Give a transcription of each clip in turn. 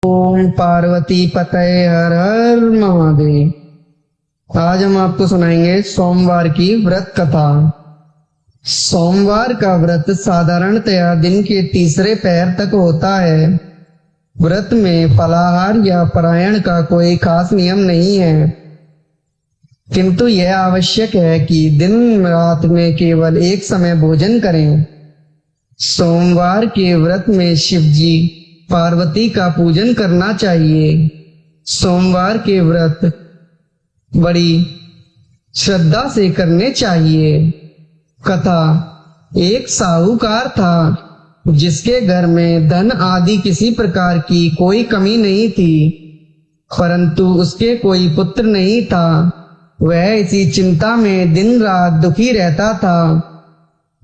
ओम पार्वती पतये हर हर महादेव। आज हम आपको सुनाएंगे सोमवार की व्रत कथा। सोमवार का व्रत साधारणतया दिन के तीसरे पैर तक होता है। व्रत में फलाहार या पारायण का कोई खास नियम नहीं है, किंतु यह आवश्यक है कि दिन रात में केवल एक समय भोजन करें। सोमवार के व्रत में शिवजी पार्वती का पूजन करना चाहिए। सोमवार के व्रत बड़ी श्रद्धा से करने चाहिए। कथा। एक साहूकार था जिसके घर में धन आदि किसी प्रकार की कोई कमी नहीं थी, परंतु उसके कोई पुत्र नहीं था। वह इसी चिंता में दिन रात दुखी रहता था।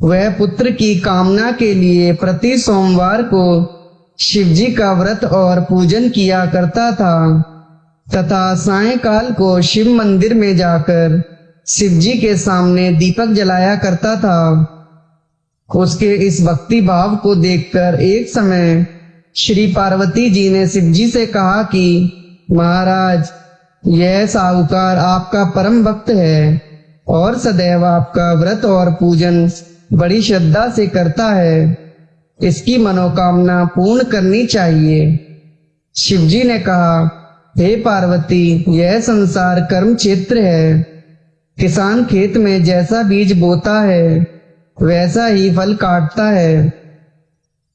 वह पुत्र की कामना के लिए प्रति सोमवार को शिवजी का व्रत और पूजन किया करता था तथा सायंकाल को शिव मंदिर में जाकर शिवजी के सामने दीपक जलाया करता था। उसके इस भक्ति भाव को देखकर एक समय श्री पार्वती जी ने शिवजी से कहा कि महाराज, यह साहूकार आपका परम भक्त है और सदैव आपका व्रत और पूजन बड़ी श्रद्धा से करता है। इसकी मनोकामना पूर्ण करनी चाहिए। शिवजी ने कहा, हे पार्वती, यह संसार कर्म क्षेत्र है। किसान खेत में जैसा बीज बोता है वैसा ही फल काटता है।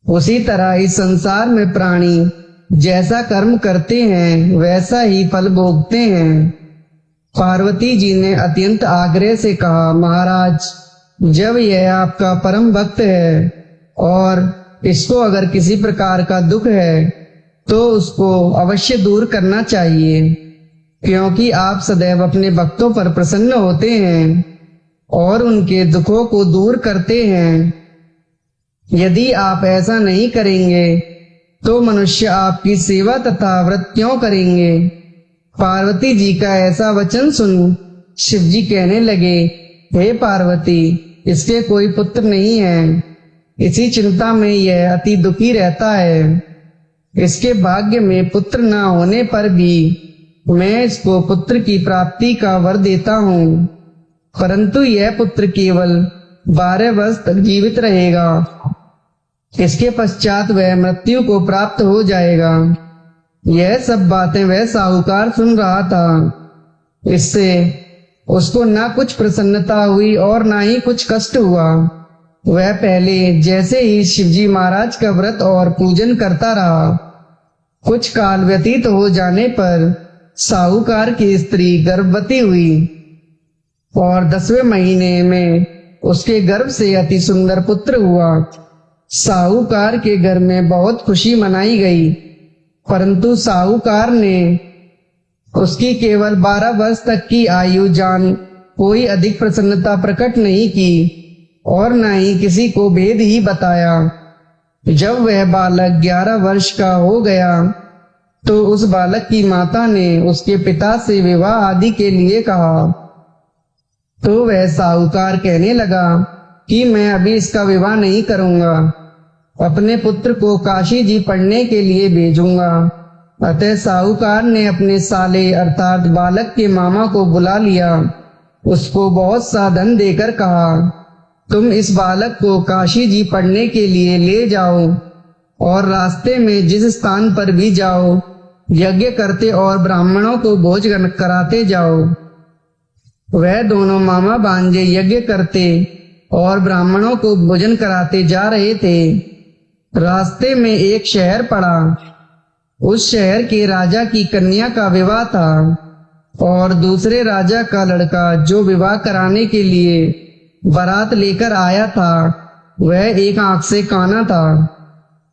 उसी तरह इस संसार में प्राणी जैसा कर्म करते हैं वैसा ही फल भोगते हैं। पार्वती जी ने अत्यंत आग्रह से कहा, महाराज, जब यह आपका परम भक्त है और इसको अगर किसी प्रकार का दुख है तो उसको अवश्य दूर करना चाहिए, क्योंकि आप सदैव अपने भक्तों पर प्रसन्न होते हैं और उनके दुखों को दूर करते हैं। यदि आप ऐसा नहीं करेंगे तो मनुष्य आपकी सेवा तथा व्रत क्यों करेंगे। पार्वती जी का ऐसा वचन सुन शिवजी कहने लगे, हे पार्वती, इसके कोई पुत्र नहीं है। इसी चिंता में यह अति दुखी रहता है। इसके भाग्य में पुत्र न होने पर भी मैं इसको पुत्र की प्राप्ति का वर देता हूँ, परंतु यह पुत्र केवल 12 वर्ष तक जीवित रहेगा। इसके पश्चात वह मृत्यु को प्राप्त हो जाएगा। यह सब बातें वह साहूकार सुन रहा था। इससे उसको न कुछ प्रसन्नता हुई और न ही कुछ कष्ट हुआ। वह पहले जैसे ही शिवजी महाराज का व्रत और पूजन करता रहा। कुछ काल व्यतीत हो जाने पर साहूकार की स्त्री गर्भवती हुई और 10वें महीने में उसके गर्भ से अति सुंदर पुत्र हुआ। साहूकार के घर में बहुत खुशी मनाई गई, परंतु साहूकार ने उसकी केवल 12 वर्ष तक की आयु जान कोई अधिक प्रसन्नता प्रकट नहीं की और न ही किसी को भेद ही बताया। जब वह बालक 11 वर्ष का हो गया तो उस बालक की माता ने उसके पिता से विवाह आदि के लिए कहा। तो वह साहूकार कहने लगा कि मैं अभी इसका विवाह नहीं करूंगा, अपने पुत्र को काशी जी पढ़ने के लिए भेजूंगा। अतः साहूकार ने अपने साले अर्थात बालक के मामा को बुला लिया। उसको बहुत सा धन देकर कहा, तुम इस बालक को काशी जी पढ़ने के लिए ले जाओ और रास्ते में जिस स्थान पर भी जाओ यज्ञ करते और ब्राह्मणों को भोज कराते जाओ। वह दोनों मामा भांजे यज्ञ करते और ब्राह्मणों को भोजन कराते जा रहे थे। रास्ते में एक शहर पड़ा। उस शहर के राजा की कन्या का विवाह था और दूसरे राजा का लड़का जो विवाह कराने के लिए बारात लेकर आया था वह एक आंख से काना था।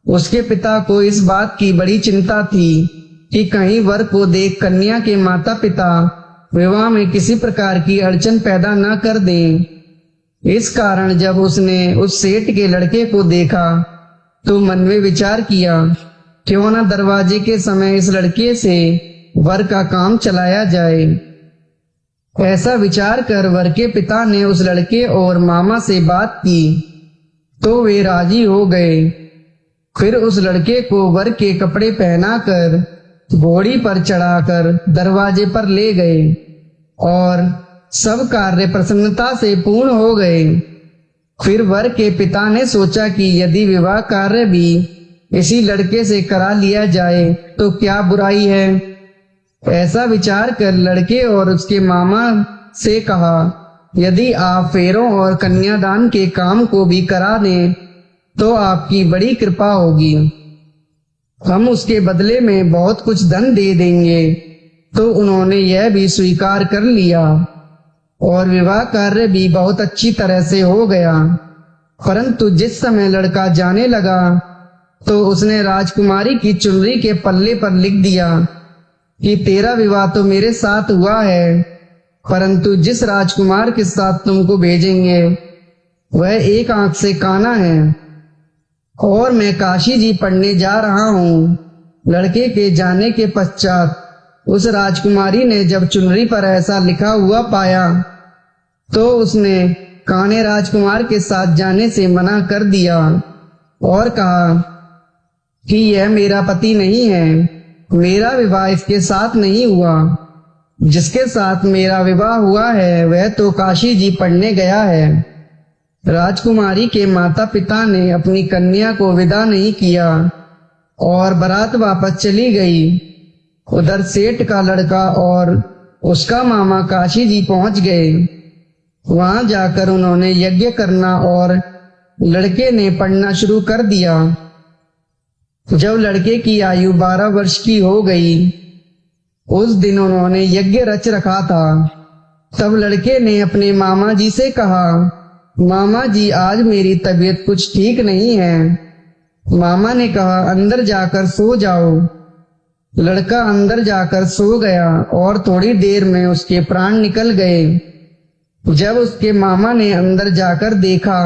उसके पिता को इस बात की बड़ी चिंता थी कि कहीं वर को देख कन्या के माता पिता विवाह में किसी प्रकार की अड़चन पैदा न कर दें। इस कारण जब उसने उस सेठ के लड़के को देखा तो मन में विचार किया, क्यों न दरवाजे के समय इस लड़के से वर का काम चलाया जाए। ऐसा विचार कर वर के पिता ने उस लड़के और मामा से बात की तो वे राजी हो गए। फिर उस लड़के को वर के कपड़े पहनाकर घोड़ी पर चढ़ाकर दरवाजे पर ले गए और सब कार्य प्रसन्नता से पूर्ण हो गए। फिर वर के पिता ने सोचा कि यदि विवाह कार्य भी इसी लड़के से करा लिया जाए तो क्या बुराई है। ऐसा विचार कर लड़के और उसके मामा से कहा, यदि आप फेरों और कन्यादान के काम को भी करा दें तो आपकी बड़ी कृपा होगी, हम उसके बदले में बहुत कुछ धन दे देंगे। तो उन्होंने यह भी स्वीकार कर लिया और विवाह कार्य भी बहुत अच्छी तरह से हो गया। परंतु जिस समय लड़का जाने लगा तो उसने राजकुमारी की चुनरी के पल्ले पर लिख दिया कि तेरा विवाह तो मेरे साथ हुआ है, परंतु जिस राजकुमार के साथ तुमको भेजेंगे वह एक आंख से काना है और मैं काशी जी पढ़ने जा रहा हूँ। लड़के के जाने के पश्चात उस राजकुमारी ने जब चुनरी पर ऐसा लिखा हुआ पाया तो उसने काने राजकुमार के साथ जाने से मना कर दिया और कहा कि यह मेरा पति नहीं है, मेरा विवाह इसके साथ नहीं हुआ। जिसके साथ मेरा विवाह हुआ है वह तो काशी जी पढ़ने गया है। राजकुमारी के माता पिता ने अपनी कन्या को विदा नहीं किया और बारात वापस चली गई। उधर सेठ का लड़का और उसका मामा काशी जी पहुंच गए। वहां जाकर उन्होंने यज्ञ करना और लड़के ने पढ़ना शुरू कर दिया। जब लड़के की आयु 12 वर्ष की हो गई, उस दिन उन्होंने यज्ञ रच रखा था। तब लड़के ने अपने मामा जी से कहा, मामा जी आज मेरी तबीयत कुछ ठीक नहीं है। मामा ने कहा, अंदर जाकर सो जाओ। लड़का अंदर जाकर सो गया और थोड़ी देर में उसके प्राण निकल गए। जब उसके मामा ने अंदर जाकर देखा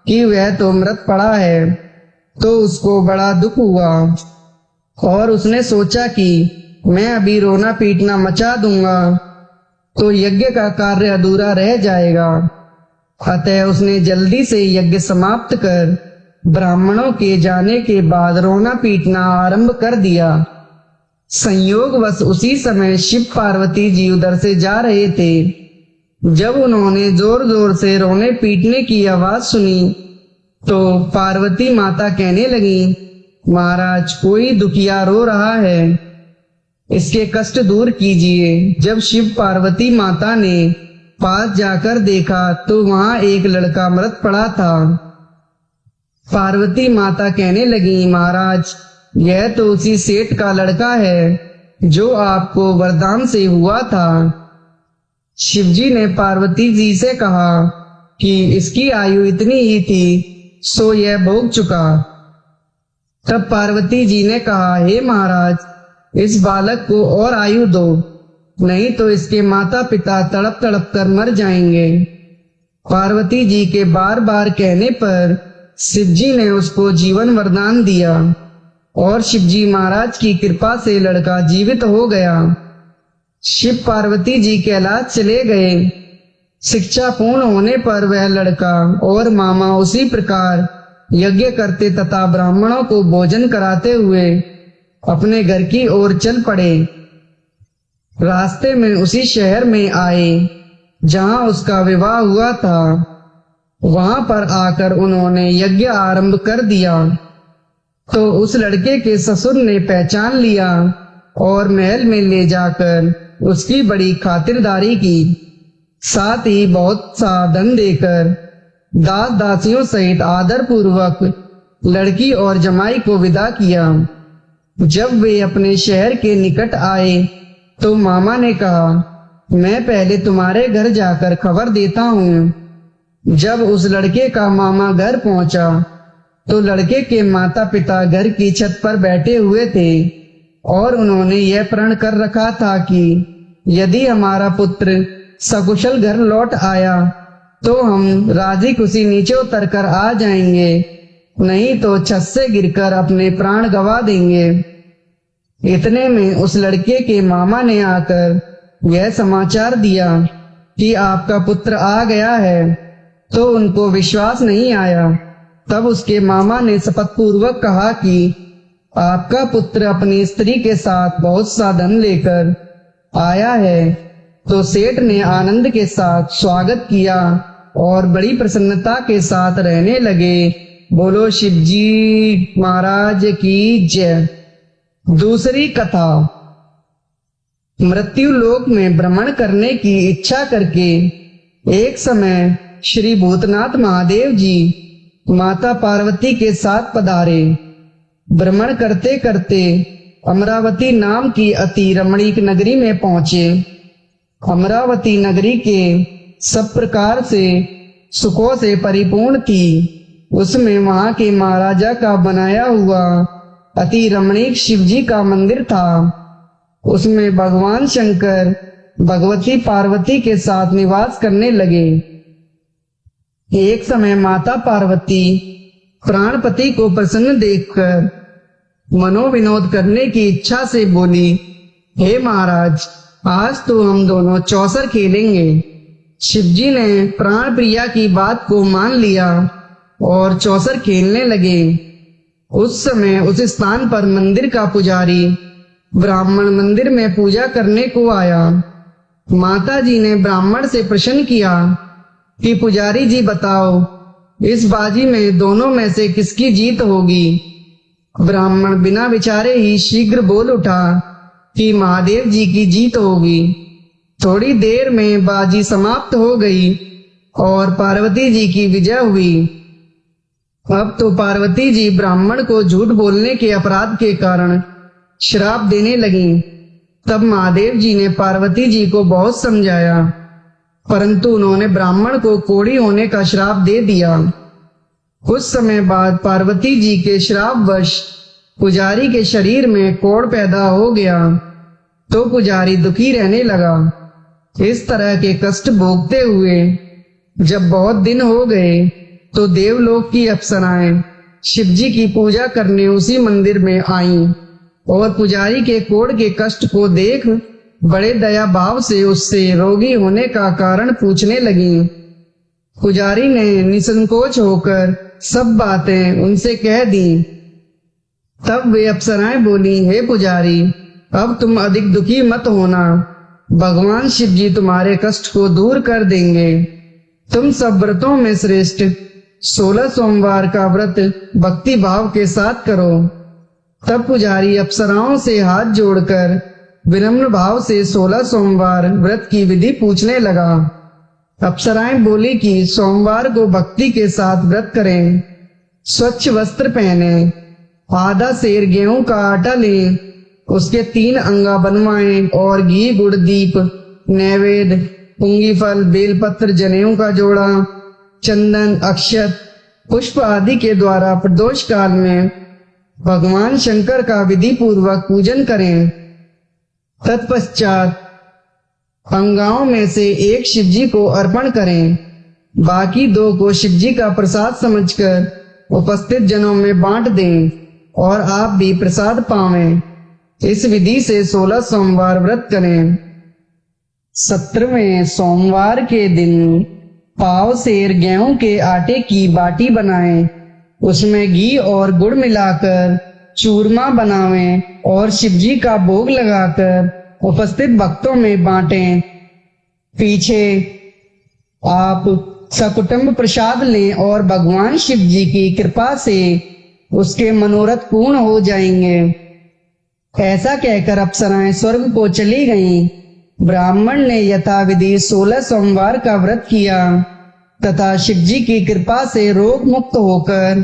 कि वह तो मृत पड़ा है तो उसको बड़ा दुख हुआ और उसने सोचा कि मैं अभी रोना पीटना मचा दूंगा तो यज्ञ का कार्य अधूरा रह जाएगा। अतः उसने जल्दी से यज्ञ समाप्त कर ब्राह्मणों के जाने के बाद रोना पीटना आरंभ कर दिया। संयोगवश उसी समय शिव पार्वती जी उधर से जा रहे थे। जब उन्होंने जोर जोर से रोने पीटने की आवाज सुनी तो पार्वती माता कहने लगी, महाराज कोई दुखिया रो रहा है, इसके कष्ट दूर कीजिए। जब शिव पार्वती माता ने पास जाकर देखा तो वहां एक लड़का मृत पड़ा था। पार्वती माता कहने लगी, महाराज यह तो उसी सेठ का लड़का है जो आपको वरदान से हुआ था। शिवजी ने पार्वती जी से कहा कि इसकी आयु इतनी ही थी सो यह भोग चुका। तब पार्वती जी ने कहा, हे महाराज इस बालक को और आयु दो, नहीं तो इसके माता पिता तड़प तड़प कर मर जाएंगे। पार्वती जी के बार बार कहने पर शिवजी ने उसको जीवन वरदान दिया और शिवजी महाराज की कृपा से लड़का जीवित हो गया। शिव पार्वती जी कैलाश चले गए। शिक्षा पूर्ण होने पर वह लड़का और मामा उसी प्रकार यज्ञ करते तथा ब्राह्मणों को भोजन कराते हुए अपने घर की ओर चल पड़े। रास्ते में उसी शहर में आए जहां उसका विवाह हुआ था। वहां पर आकर उन्होंने यज्ञ आरंभ कर दिया तो उस लड़के के ससुर ने पहचान लिया और महल में ले जाकर उसकी बड़ी खातिरदारी की। साथ ही बहुत सा धन देकर दास दासियों सहित आदर पूर्वक लड़की और जमाई को विदा किया। जब वे अपने शहर के निकट आए तो मामा ने कहा, मैं पहले तुम्हारे घर जाकर खबर देता हूँ। जब उस लड़के का मामा घर पहुंचा तो लड़के के माता पिता घर की छत पर बैठे हुए थे और उन्होंने यह प्रण कर रखा था कि यदि हमारा पुत्र सकुशल घर लौट आया तो हम राजी खुशी नीचे उतर कर आ जाएंगे, नहीं तो छत से गिरकर अपने प्राण गंवा देंगे। इतने में उस लड़के के मामा ने आकर यह समाचार दिया कि आपका पुत्र आ गया है। तो उनको विश्वास नहीं आया तब उसके मामा ने शपथ पूर्वक कहा कि आपका पुत्र अपनी स्त्री के साथ बहुत सा धन लेकर आया है। तो सेठ ने आनंद के साथ स्वागत किया और बड़ी प्रसन्नता के साथ रहने लगे। बोलो शिवजी महाराज की जय। दूसरी कथा। मृत्यु लोक में भ्रमण करने की इच्छा करके एक समय श्री भूतनाथ महादेव जी माता पार्वती के साथ पधारे। भ्रमण करते करते अमरावती नाम की अति रमणीक नगरी में पहुंचे। अमरावती नगरी के सब प्रकार से सुखों से परिपूर्ण थी। उसमें वहां के महाराजा का बनाया हुआ अति रमणीक शिवजी का मंदिर था। उसमें भगवान शंकर भगवती पार्वती के साथ निवास करने लगे। एक समय माता पार्वती प्राणपति को प्रसन्न देखकर मनोविनोद करने की इच्छा से बोली, हे महाराज, आज तो हम दोनों चौसर खेलेंगे। शिवजी ने प्राण प्रिया की बात को मान लिया और चौसर खेलने लगे। उस समय उस स्थान पर मंदिर का पुजारी ब्राह्मण मंदिर में पूजा करने को आया। माता जी ने ब्राह्मण से प्रश्न किया कि पुजारी जी बताओ, इस बाजी में दोनों में से किसकी जीत होगी। ब्राह्मण बिना विचारे ही शीघ्र बोल उठा कि महादेव जी की जीत होगी। थोड़ी देर में बाजी समाप्त हो गई और पार्वती जी की विजय हुई। अब तो पार्वती जी ब्राह्मण को झूठ बोलने के अपराध के कारण श्राप देने लगी। तब महादेव जी ने पार्वती जी को बहुत समझाया, परंतु उन्होंने ब्राह्मण को कोढ़ी होने का श्राप दे दिया। कुछ समय बाद पार्वती जी के श्रापवश पुजारी के शरीर में कोढ़ पैदा हो गया, तो पुजारी दुखी रहने लगा। इस तरह के कष्ट भोगते हुए जब बहुत दिन हो गए, तो देवलोक की अप्सराएं शिवजी की पूजा करने उसी मंदिर में आईं और पुजारी के कोढ़ के कष्ट को देख बड़े दया भाव से उससे रोगी होने का कारण पूछने लगी। पुजारी ने निसंकोच होकर सब बातें उनसे कह दी। तब वे अप्सराएं बोली, हे पुजारी, अब तुम अधिक दुखी मत होना, भगवान शिव जी तुम्हारे कष्ट को दूर कर देंगे। तुम सब व्रतों में श्रेष्ठ 16 सोमवार का व्रत भक्ति भाव के साथ करो। तब पुजारी अप्सराओं से हाथ जोड़कर विनम्र भाव से 16 सोमवार व्रत की विधि पूछने लगा। अप्सराएं बोली कि सोमवार को भक्ति के साथ व्रत करें, स्वच्छ वस्त्र पहने, आधा सेर गेहूं का आटा लें, उसके 3 अंगा बनवाएं और घी गुड़ दीप नैवेद्य पुंगी फल बेलपत्र जनेऊ का जोड़ा चंदन अक्षत पुष्प आदि के द्वारा प्रदोष काल में भगवान शंकर का विधि पूर्वक पूजन करें। तत्पश्चात अंगाओं में से एक शिवजी को अर्पण करें, बाकी 2 को शिवजी का प्रसाद समझकर उपस्थित जनों में बांट दें और आप भी प्रसाद पावें। इस विधि से 16 सोमवार व्रत करें। 17वें सोमवार के दिन पाव सेर गेहूं के आटे की बाटी बनाएं, उसमें घी और गुड़ मिलाकर चूरमा बनावें और शिवजी का भोग लगाकर उपस्थित भक्तों में बांटें। पीछे आप सकुटुंब प्रसाद लें और भगवान शिव जी की कृपा से उसके मनोरथ पूर्ण हो जाएंगे। ऐसा कहकर अप्सराएं स्वर्ग को चली गईं। ब्राह्मण ने यथाविधि 16 सोमवार का व्रत किया तथा शिवजी की कृपा से रोग मुक्त होकर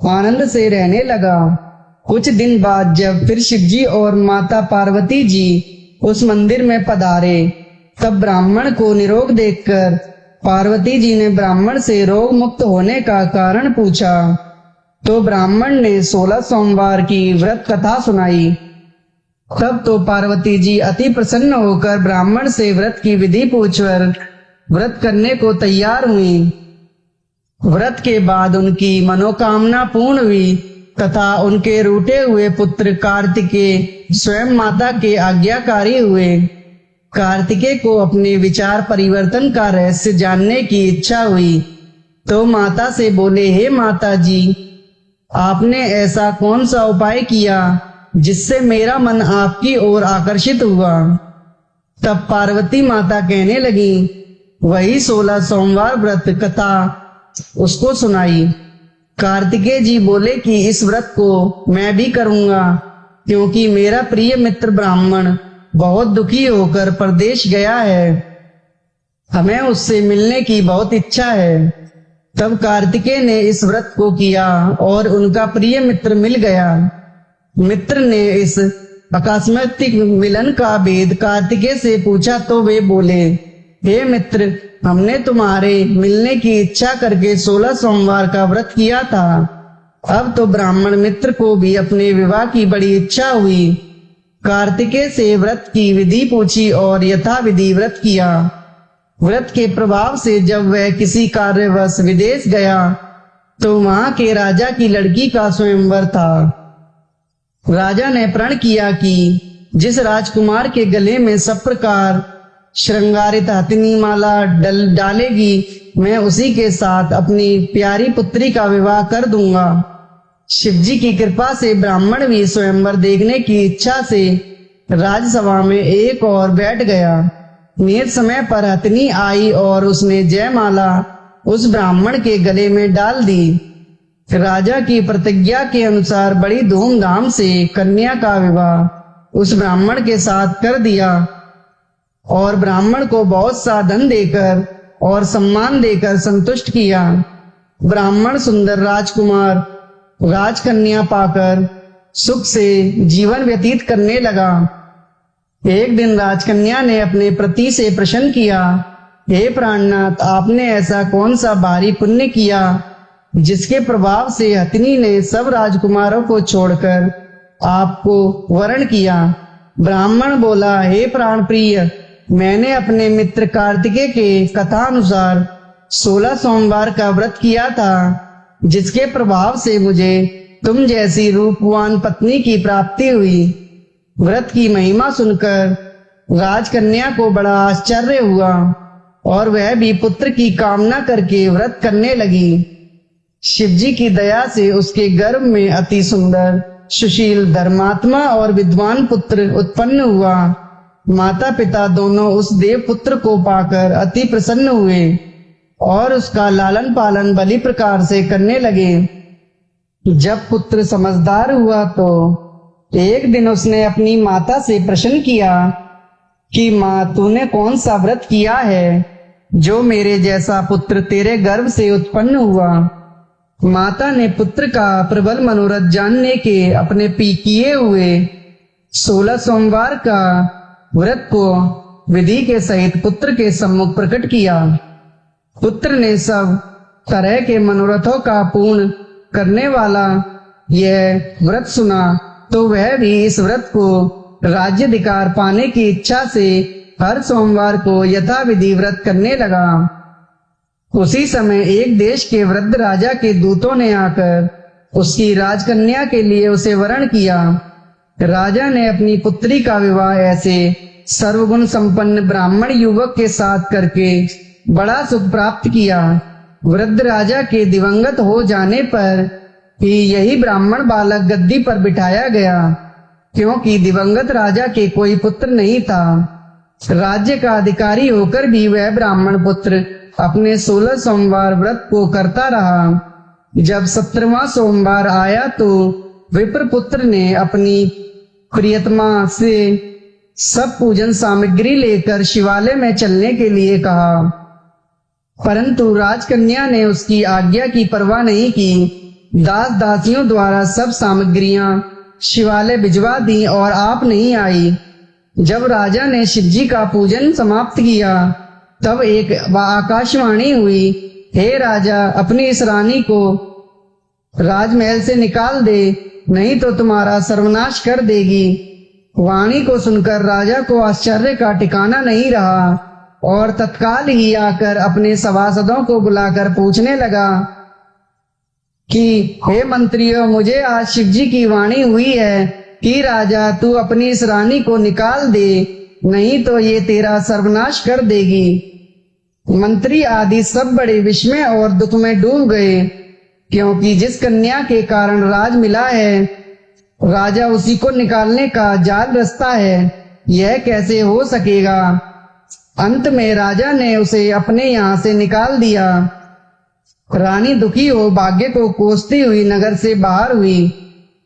आनंद से रहने लगा। कुछ दिन बाद जब फिर शिवजी और माता पार्वती जी उस मंदिर में पधारे, तब ब्राह्मण को निरोग देखकर पार्वती जी ने ब्राह्मण से रोग मुक्त होने का कारण पूछा। तो ब्राह्मण ने 16 सोमवार की व्रत कथा सुनाई। तब तो पार्वती जी अति प्रसन्न होकर ब्राह्मण से व्रत की विधि पूछकर व्रत करने को तैयार हुई। व्रत के बाद उनकी मनोकामना पूर्ण हुई तथा उनके रूठे हुए पुत्र कार्तिकेय स्वयं माता के आज्ञाकारी हुए। कार्तिकेय को अपने विचार परिवर्तन का रहस्य जानने की इच्छा हुई, तो माता से बोले, हे माता जी, आपने ऐसा कौन सा उपाय किया जिससे मेरा मन आपकी ओर आकर्षित हुआ। तब पार्वती माता कहने लगी, वही 16 सोमवार व्रत कथा उसको सुनाई। कार्तिकेय जी बोले कि इस व्रत को मैं भी करूंगा, क्योंकि मेरा प्रिय मित्र ब्राह्मण बहुत दुखी होकर परदेश गया है, हमें उससे मिलने की बहुत इच्छा है। तब कार्तिकेय ने इस व्रत को किया और उनका प्रिय मित्र मिल गया। मित्र ने इस आकस्मिक मिलन का भेद कार्तिकेय से पूछा तो वे बोले, हे मित्र, हमने तुम्हारे मिलने की इच्छा करके 16 सोमवार का व्रत किया था। अब तो ब्राह्मण मित्र को भी अपने विवाह की बड़ी इच्छा हुई। कार्तिकेय से व्रत की विधि पूछी और यथाविधि व्रत किया। व्रत के प्रभाव से जब वह किसी कार्यवश विदेश गया तो वहां के राजा की लड़की का स्वयंवर था। राजा ने प्रण किया कि जिस राजकुमार के गले में सब प्रकार श्रृंगारित हथिनी माला डालेगी, मैं उसी के साथ अपनी प्यारी पुत्री का विवाह कर दूंगा। शिवजी की कृपा से ब्राह्मण भी स्वयंवर देखने की इच्छा से राजसभा में एक और बैठ गया। नियत समय पर हथिनी आई और उसने जयमाला उस ब्राह्मण के गले में डाल दी। राजा की प्रतिज्ञा के अनुसार बड़ी धूमधाम से कन्या का विवाह उस ब्राह्मण के साथ कर दिया और ब्राह्मण को बहुत सा धन देकर और सम्मान देकर संतुष्ट किया। ब्राह्मण सुंदर राजकुमार राजकन्या पाकर सुख से जीवन व्यतीत करने लगा। एक दिन राजकन्या ने अपने पति से प्रश्न किया, हे प्राणनाथ, आपने ऐसा कौन सा भारी पुण्य किया जिसके प्रभाव से हथिनी ने सब राजकुमारों को छोड़कर आपको वरण किया। ब्राह्मण बोला, हे प्राण प्रिय, मैंने अपने मित्र कार्तिकेय के कथा अनुसार 16 सोमवार का व्रत किया था, जिसके प्रभाव से मुझे तुम जैसी रूपवान पत्नी की प्राप्ति हुई। व्रत की महिमा सुनकर राजकन्या को बड़ा आश्चर्य हुआ और वह भी पुत्र की कामना करके व्रत करने लगी। शिवजी की दया से उसके गर्भ में अति सुंदर, सुशील, धर्मात्मा और विद्वान पुत्र उत्पन्न हुआ। माता पिता दोनों उस देव पुत्र को पाकर अति प्रसन्न हुए और उसका लालन पालन भली प्रकार से करने लगे। जब पुत्र समझदार हुआ तो एक दिन उसने अपनी माता से प्रश्न किया कि माँ, तूने कौन सा व्रत किया है जो मेरे जैसा पुत्र तेरे गर्भ से उत्पन्न हुआ। माता ने पुत्र का प्रबल मनोरथ जानने के अपने किए हुए 16 सोमवार का व्रत को विधि के सहित पुत्र के सम्मुख प्रकट किया। पुत्र ने सब तरह के मनोरथों का पूर्ण करने वाला यह व्रत सुना तो वह भी इस व्रत को राज्याधिकार पाने की इच्छा से हर सोमवार को यथाविधि व्रत करने लगा। उसी समय एक देश के वृद्ध राजा के दूतों ने आकर उसकी राजकन्या के लिए उसे वरण किया। राजा ने अपनी पुत्री का विवाह ऐसे सर्वगुण संपन्न ब्राह्मण युवक के साथ करके बड़ा सुख प्राप्त किया। वृद्ध राजा के दिवंगत हो जाने पर ही यही ब्राह्मण बालक गद्दी पर बिठाया गया, क्योंकि दिवंगत राजा के कोई पुत्र नहीं था। राज्य का अधिकारी होकर भी वह ब्राह्मण पुत्र अपने 16 सोमवार व्रत को करता रहा। जब 17वां सोमवार आया तो विप्र पुत्र ने अपनी प्रियतमा से सब पूजन सामग्री लेकर शिवालय में चलने के लिए कहा, परंतु राजकन्या ने उसकी आज्ञा की परवाह नहीं की। दास दासियों द्वारा सब सामग्रियां शिवालय भिजवा दी और आप नहीं आई। जब राजा ने शिवजी का पूजन समाप्त किया तब एक आकाशवाणी हुई, हे राजा, अपनी इस रानी को राजमहल से निकाल दे, नहीं तो तुम्हारा सर्वनाश कर देगी। वाणी को सुनकर राजा को आश्चर्य का ठिकाना नहीं रहा और तत्काल ही आकर अपने सभासदों को बुलाकर पूछने लगा कि हे मंत्रियों, मुझे आज शिवजी की वाणी हुई है कि राजा तू अपनी इस रानी को निकाल दे, नहीं तो ये तेरा सर्वनाश कर देगी। मंत्री आदि सब बड़े विस्मय और दुख में डूब गए, क्योंकि जिस कन्या के कारण राज मिला है, राजा उसी को निकालने का जाल रचता है, यह कैसे हो सकेगा। अंत में राजा ने उसे अपने यहाँ से निकाल दिया। रानी दुखी हो भाग्य को कोसती हुई नगर से बाहर हुई।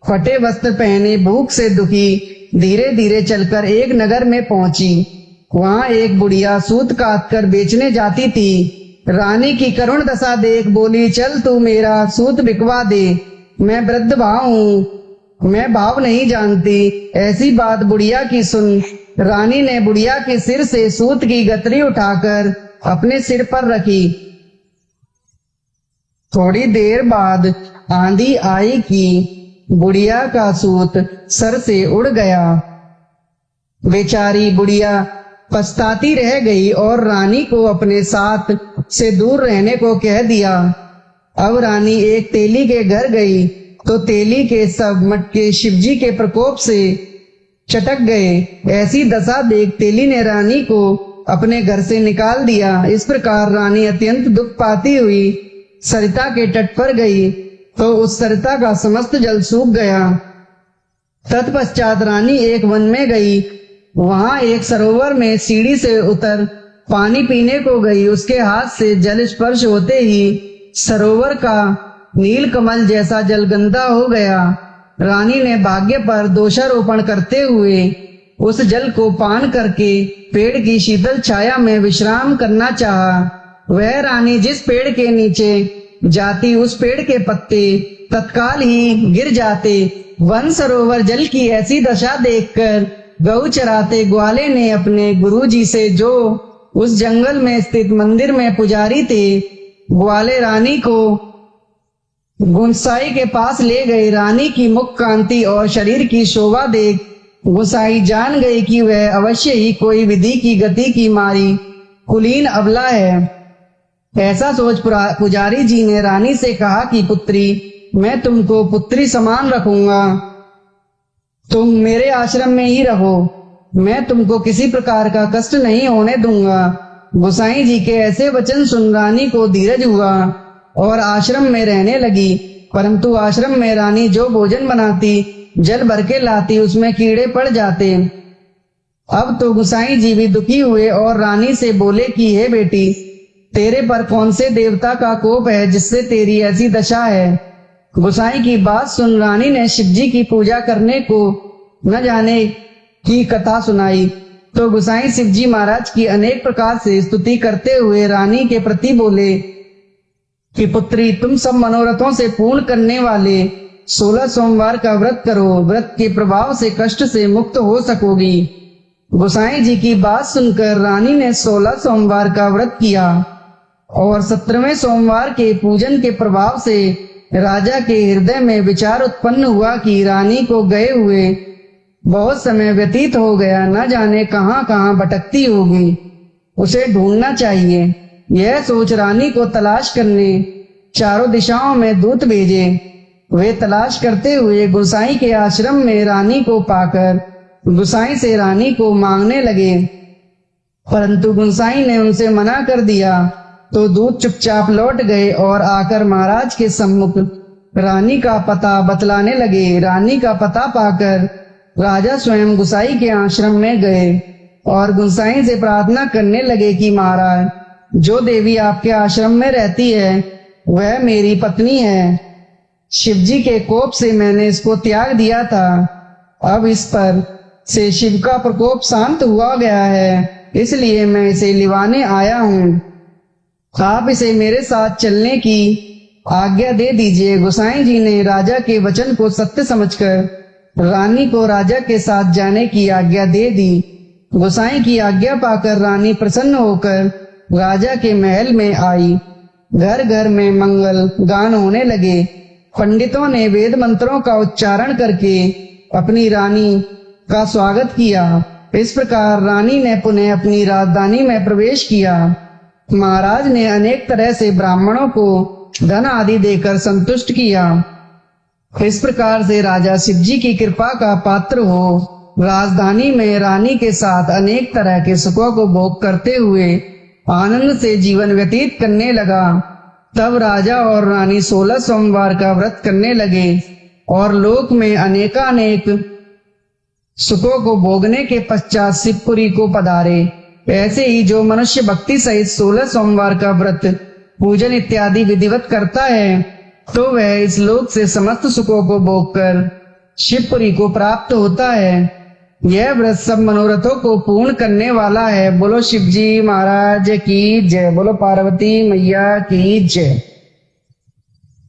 फटे वस्त्र पहने भूख से दुखी धीरे धीरे चलकर एक नगर में पहुंची। वहां एक बुढ़िया सूत काट कर बेचने जाती थी। रानी की करुण दशा देख बोली, चल तू मेरा सूत बिकवा दे, मैं वृद्ध भाव हूँ, मैं भाव नहीं जानती। ऐसी बात बुढ़िया की सुन रानी ने बुढ़िया के सिर से सूत की गतरी उठाकर अपने सिर पर रखी। थोड़ी देर बाद आंधी आई कि बुढ़िया का सूत सर से उड़ गया। बेचारी बुढ़िया पछताती रह गई और रानी को अपने साथ से दूर रहने को कह दिया। अब रानी एक तेली के घर गई तो तेली के सब मटके शिवजी के प्रकोप से चटक गए। ऐसी दशा देख तेली ने रानी को अपने घर से निकाल दिया। इस प्रकार रानी अत्यंत दुख पाती हुई सरिता के तट पर गई तो उस सरिता का समस्त जल सूख गया। तत्पश्चात रानी एक वन में गई। वहां एक सरोवर में सीढ़ी से उतर पानी पीने को गई। उसके हाथ से जल स्पर्श होते ही सरोवर का नील कमल जैसा जल गंदा हो गया। रानी ने भाग्य पर दोषारोपण करते हुए उस जल को पान करके पेड़ की शीतल छाया में विश्राम करना चाहा। वह रानी जिस पेड़ के नीचे जाती उस पेड़ के पत्ते तत्काल ही गिर जाते। वन सरोवर जल की ऐसी दशा देखकर गऊ चराते ग्वाले ने अपने गुरुजी से, जो उस जंगल में स्थित मंदिर में पुजारी थे, ग्वाले रानी को गुंसाई के पास ले गए। रानी की मुख कांति और शरीर की शोभा देख गुंसाई जान गई कि वह अवश्य ही कोई विधि की गति की मारी कुलीन अबला है। ऐसा सोच पुजारी जी ने रानी से कहा कि पुत्री, मैं तुमको पुत्री समान रखूंगा, तुम मेरे आश्रम में ही रहो, मैं तुमको किसी प्रकार का कष्ट नहीं होने दूंगा। गोसाई जी के ऐसे वचन सुन रानी को धीरज हुआ और आश्रम में रहने लगी। परंतु आश्रम में रानी जो भोजन बनाती, जल भर के लाती, उसमें कीड़े पड़ जाते। अब तो गोसाई जी भी दुखी हुए और रानी से बोले कि हे बेटी, तेरे पर कौन से देवता का कोप है जिससे तेरी ऐसी दशा है। गोसाई की बात सुन रानी ने शिवजी की पूजा करने को न जाने की कथा सुनाई। तो गोसाई शिवजी महाराज की अनेक प्रकार से स्तुति करते हुए रानी के प्रति बोले कि पुत्री, तुम सब मनोरथों से पूर्ण करने वाले 16 सोमवार का व्रत करो, व्रत के प्रभाव से कष्ट से मुक्त हो सकोगी। गोसाई जी की बात सुनकर रानी ने 16 सोमवार का व्रत किया और 17वें सोमवार के पूजन के प्रभाव से राजा के हृदय में विचार उत्पन्न हुआ कि रानी को गए हुए बहुत समय व्यतीत हो गया, न जाने कहां कहां भटकती होगी, उसे ढूंढना चाहिए। यह सोच रानी को तलाश करने चारों दिशाओं में दूत भेजे। वे तलाश करते हुए गोसाई के आश्रम में रानी को पाकर गोसाई से रानी को मांगने लगे, परंतु गोसाई ने उनसे मना कर दिया। तो दूत चुपचाप लौट गए और आकर महाराज के सम्मुख रानी का पता बतलाने लगे। रानी का पता पाकर राजा स्वयं गोसाई के आश्रम में गए और गोसाई से प्रार्थना करने लगे कि महाराज, जो देवी आपके आश्रम में रहती है वह मेरी पत्नी है। शिवजी के कोप से मैंने इसको त्याग दिया था। अब इस पर से शिव का प्रकोप शांत हुआ गया है, इसलिए मैं इसे लिवाने आया हूँ। आप इसे मेरे साथ चलने की आज्ञा दे दीजिए। गोसाई जी ने राजा के वचन को सत्य समझकर रानी को राजा के साथ जाने की आज्ञा दे दी। गोसाई की आज्ञा पाकर रानी प्रसन्न होकर राजा के महल में आई। घर घर में मंगल गान होने लगे। पंडितों ने वेद मंत्रों का उच्चारण करके अपनी रानी का स्वागत किया। इस प्रकार रानी ने पुनः अपनी राजधानी में प्रवेश किया। महाराज ने अनेक तरह से ब्राह्मणों को धन आदि देकर संतुष्ट किया। इस प्रकार से राजा शिवजी की कृपा का पात्र हो राजधानी में रानी के साथ अनेक तरह के सुखों को भोग करते हुए आनंद से जीवन व्यतीत करने लगा। तब राजा और रानी 16 सोमवार का व्रत करने लगे और लोक में अनेकानेक सुखों को भोगने के पश्चात शिवपुरी को पधारे। ऐसे ही जो मनुष्य भक्ति सहित 16 सोमवार का व्रत, पूजन इत्यादि विधिवत करता है, तो वह इस लोक से समस्त सुखों को भोगकर शिवपुरी को प्राप्त होता है। यह व्रत सब मनोरथों को पूर्ण करने वाला है। बोलो शिव जी महाराज की जय, बोलो पार्वती मैया की जय।